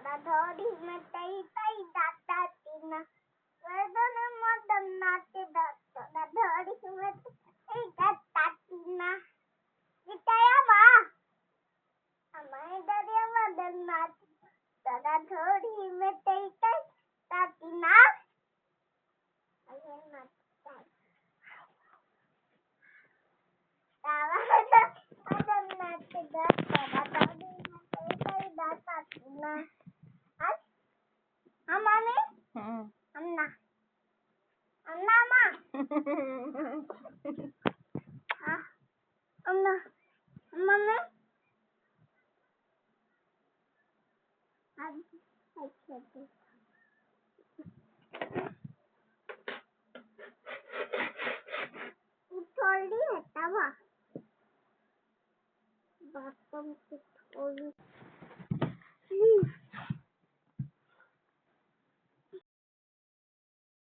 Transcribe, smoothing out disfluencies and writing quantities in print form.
धड़ी में तई तई दाता तीना वर्दन मदन नाते दाता धड़ी में तई दाता तीना विटाया बा हमारे दरिया मदन नाते दादा धड़ी में तई तई दातीना अरे नाता तावा मदन नाते दाता धड़ी में तई तई दाता तीना Mami? Anna. Anna, Ma. Anna. Mami? थोड़ी है तवा बात तो थोड़ी